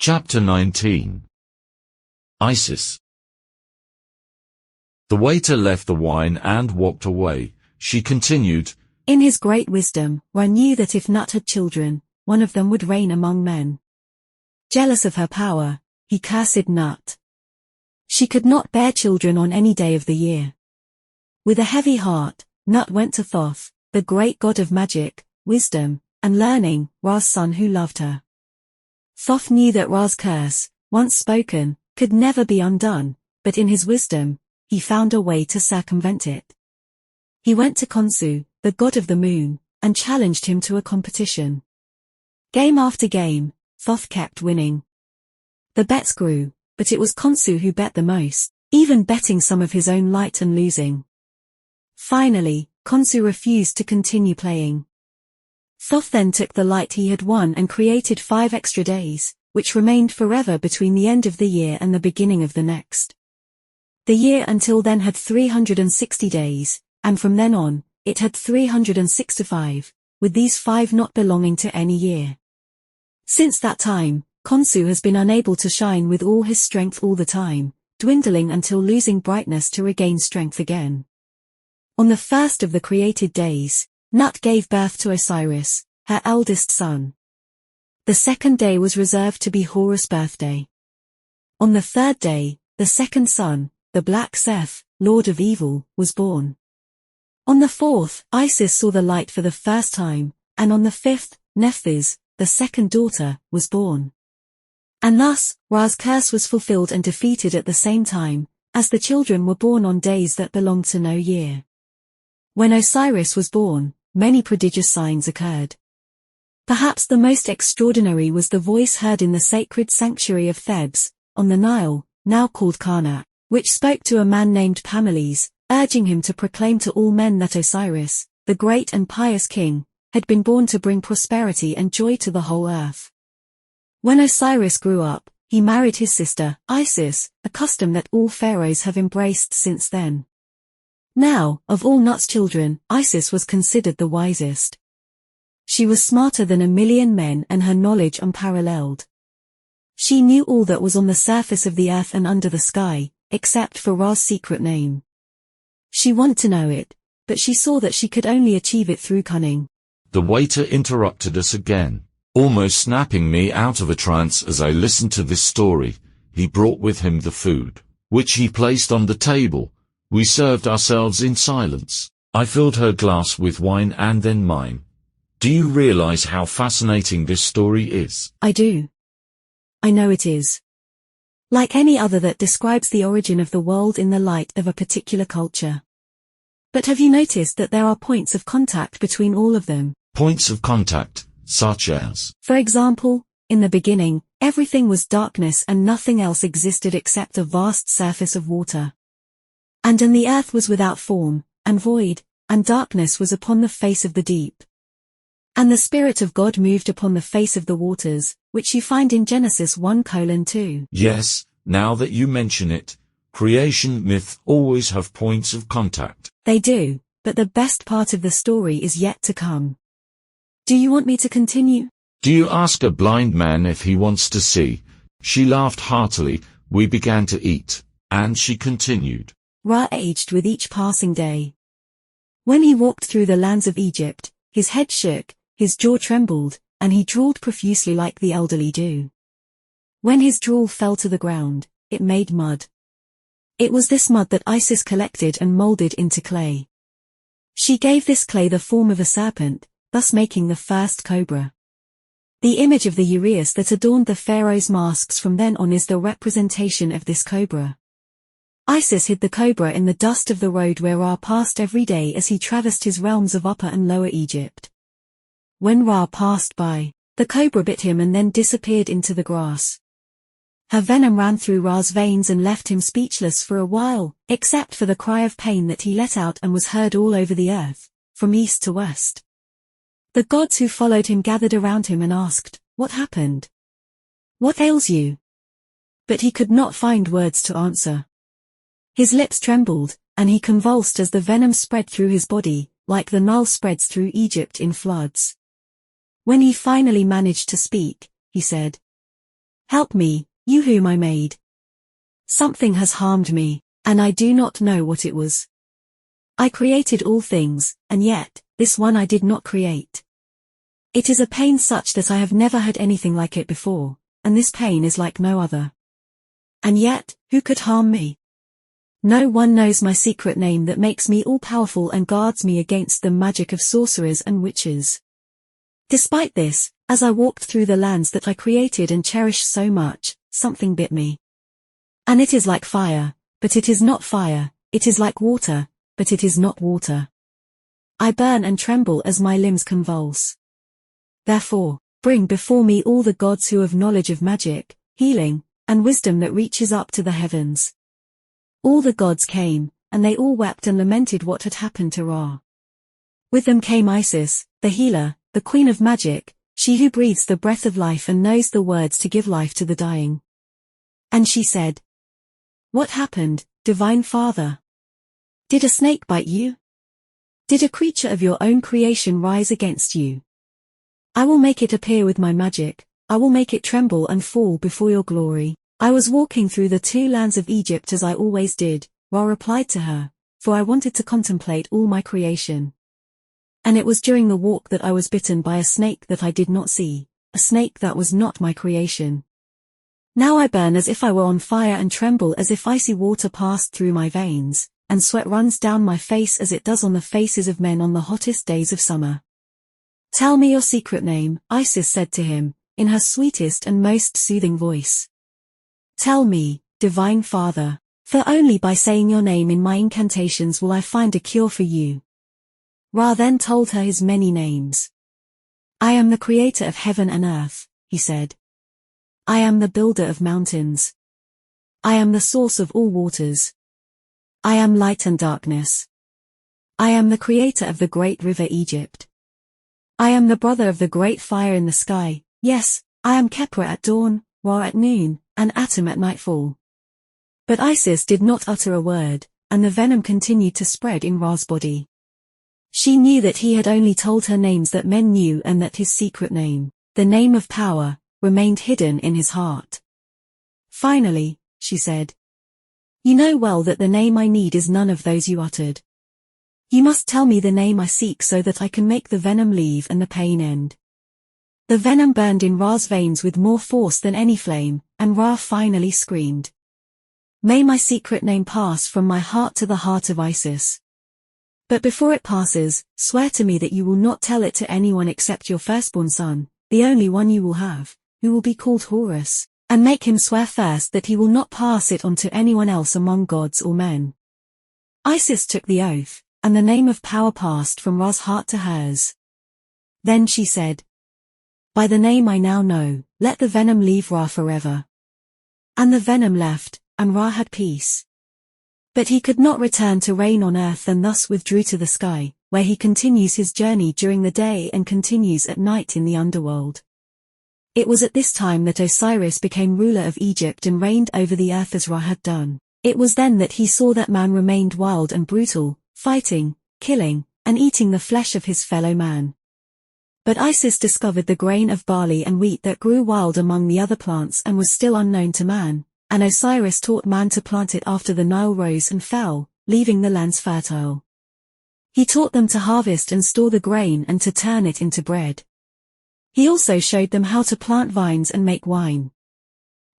Chapter 19. Isis. The waiter left the wine and walked away. She continued, In his great wisdom, Ra knew that if Nut had children, one of them would reign among men. Jealous of her power, he cursed Nut. She could not bear children on any day of the year. With a heavy heart, Nut went to Thoth, the great god of magic, wisdom, and learning, Ra's son who loved her. Thoth knew that Ra's curse, once spoken, could never be undone, but in his wisdom, he found a way to circumvent it. He went to Khonsu, the god of the moon, and challenged him to a competition. Game after game, Thoth kept winning. The bets grew, but it was Khonsu who bet the most, even betting some of his own light and losing. Finally, Khonsu refused to continue playing. Thoth then took the light he had won and created 5 extra days, which remained forever between the end of the year and the beginning of the next. The year until then had 360 days, and from then on, it had 365, with these 5 not belonging to any year. Since that time, Khonsu has been unable to shine with all his strength all the time, dwindling until losing brightness to regain strength again. On the first of the created days, Nut gave birth to Osiris, her eldest son. The second day was reserved to be Horus' birthday. On the third day, the second son, the Black Seth, Lord of Evil, was born. On the fourth, Isis saw the light for the first time, and on the fifth, Nephthys, the second daughter, was born. And thus, Ra's curse was fulfilled and defeated at the same time, as the children were born on days that belonged to no year. When Osiris was born, many prodigious signs occurred. Perhaps the most extraordinary was the voice heard in the sacred sanctuary of Thebes, on the Nile, now called Karnak, which spoke to a man named Pamales, urging him to proclaim to all men that Osiris, the great and pious king, had been born to bring prosperity and joy to the whole earth. When Osiris grew up, he married his sister, Isis, a custom that all pharaohs have embraced since then. Now, of all Nut's children, Isis was considered the wisest. She was smarter than 1,000,000 men and her knowledge unparalleled. She knew all that was on the surface of the earth and under the sky, except for Ra's secret name. She wanted to know it, but she saw that she could only achieve it through cunning. The waiter interrupted us again, almost snapping me out of a trance as I listened to this story. He brought with him the food, which he placed on the table. We served ourselves in silence. I filled her glass with wine and then mine. Do you realize how fascinating this story is? I do. I know it is. Like any other that describes the origin of the world in the light of a particular culture. But have you noticed that there are points of contact between all of them? Points of contact, such as? For example, in the beginning, everything was darkness and nothing else existed except a vast surface of water. And the earth was without form, and void, and darkness was upon the face of the deep. And the Spirit of God moved upon the face of the waters, which you find in Genesis 1:2. Yes, now that you mention it, creation myths always have points of contact. They do, but the best part of the story is yet to come. Do you want me to continue? Do you ask a blind man if he wants to see? She laughed heartily. We began to eat, and she continued. Ra aged with each passing day. When he walked through the lands of Egypt, his head shook, his jaw trembled, and he drooled profusely like the elderly do. When his drool fell to the ground, it made mud. It was this mud that Isis collected and molded into clay. She gave this clay the form of a serpent, thus making the first cobra. The image of the uraeus that adorned the pharaoh's masks from then on is the representation of this cobra. Isis hid the cobra in the dust of the road where Ra passed every day as he traversed his realms of Upper and Lower Egypt. When Ra passed by, the cobra bit him and then disappeared into the grass. Her venom ran through Ra's veins and left him speechless for a while, except for the cry of pain that he let out and was heard all over the earth, from east to west. The gods who followed him gathered around him and asked, "What happened? What ails you?" But he could not find words to answer. His lips trembled, and he convulsed as the venom spread through his body, like the Nile spreads through Egypt in floods. When he finally managed to speak, he said, Help me, you whom I made. Something has harmed me, and I do not know what it was. I created all things, and yet, this one I did not create. It is a pain such that I have never had anything like it before, and this pain is like no other. And yet, who could harm me? No one knows my secret name that makes me all-powerful and guards me against the magic of sorcerers and witches. Despite this, as I walked through the lands that I created and cherished so much, something bit me. And it is like fire, but it is not fire, it is like water, but it is not water. I burn and tremble as my limbs convulse. Therefore, bring before me all the gods who have knowledge of magic, healing, and wisdom that reaches up to the heavens. All the gods came, and they all wept and lamented what had happened to Ra. With them came Isis, the healer, the queen of magic, she who breathes the breath of life and knows the words to give life to the dying. And she said, "What happened, Divine Father? Did a snake bite you? Did a creature of your own creation rise against you? I will make it appear with my magic, I will make it tremble and fall before your glory." I was walking through the two lands of Egypt as I always did, Ra replied to her, for I wanted to contemplate all my creation. And it was during the walk that I was bitten by a snake that I did not see, a snake that was not my creation. Now I burn as if I were on fire and tremble as if icy water passed through my veins, and sweat runs down my face as it does on the faces of men on the hottest days of summer. "Tell me your secret name," Isis said to him, in her sweetest and most soothing voice. "Tell me, Divine Father, for only by saying your name in my incantations will I find a cure for you." Ra then told her his many names. "I am the creator of heaven and earth," he said. "I am the builder of mountains. I am the source of all waters. I am light and darkness. I am the creator of the great river Egypt. I am the brother of the great fire in the sky, yes, I am Khepra at dawn, Ra at noon, and Atum at nightfall." But Isis did not utter a word, and the venom continued to spread in Ra's body. She knew that he had only told her names that men knew and that his secret name, the name of power, remained hidden in his heart. Finally, she said, "You know well that the name I need is none of those you uttered. You must tell me the name I seek so that I can make the venom leave and the pain end." The venom burned in Ra's veins with more force than any flame, and Ra finally screamed, "May my secret name pass from my heart to the heart of Isis. But before it passes, swear to me that you will not tell it to anyone except your firstborn son, the only one you will have, who will be called Horus, and make him swear first that he will not pass it on to anyone else among gods or men." Isis took the oath, and the name of power passed from Ra's heart to hers. Then she said, "By the name I now know, let the venom leave Ra forever." And the venom left, and Ra had peace. But he could not return to reign on earth and thus withdrew to the sky, where he continues his journey during the day and continues at night in the underworld. It was at this time that Osiris became ruler of Egypt and reigned over the earth as Ra had done. It was then that he saw that man remained wild and brutal, fighting, killing, and eating the flesh of his fellow man. But Isis discovered the grain of barley and wheat that grew wild among the other plants and was still unknown to man, and Osiris taught man to plant it after the Nile rose and fell, leaving the lands fertile. He taught them to harvest and store the grain and to turn it into bread. He also showed them how to plant vines and make wine.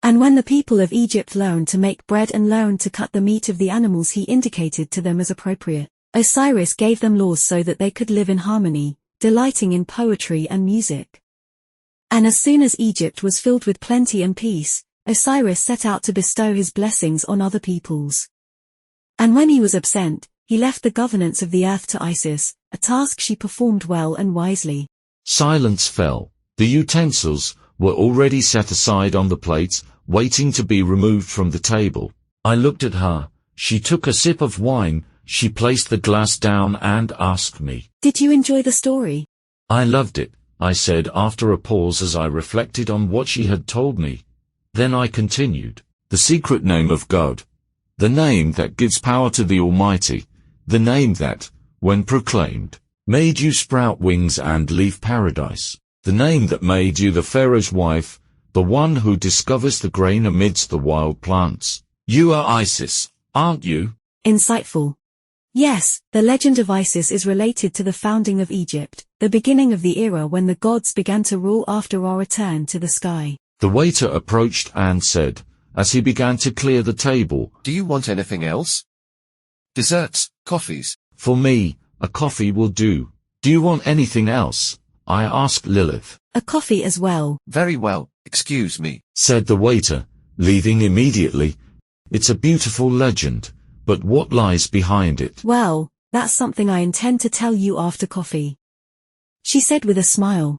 And when the people of Egypt learned to make bread and learned to cut the meat of the animals he indicated to them as appropriate, Osiris gave them laws so that they could live in harmony, delighting in poetry and music. And as soon as Egypt was filled with plenty and peace, Osiris set out to bestow his blessings on other peoples. And when he was absent, he left the governance of the earth to Isis, a task she performed well and wisely. Silence fell. The utensils were already set aside on the plates, waiting to be removed from the table. I looked at her. She took a sip of wine, she placed the glass down and asked me, "Did you enjoy the story?" "I loved it," I said after a pause as I reflected on what she had told me. Then I continued, "The secret name of God. The name that gives power to the Almighty. The name that, when proclaimed, made you sprout wings and leave paradise. The name that made you the Pharaoh's wife. The one who discovers the grain amidst the wild plants. You are Isis, aren't you? Insightful. Yes, the legend of Isis is related to the founding of Egypt, the beginning of the era when the gods began to rule after our return to the sky. The waiter approached and said, as he began to clear the table, Do you want anything else? Desserts, coffees? For me, a coffee will do. Do you want anything else? I asked Lilith. A coffee as well. Very well, excuse me, Said the waiter, leaving immediately. It's a beautiful legend, but what lies behind it? Well, that's something I intend to tell you after coffee. She said with a smile.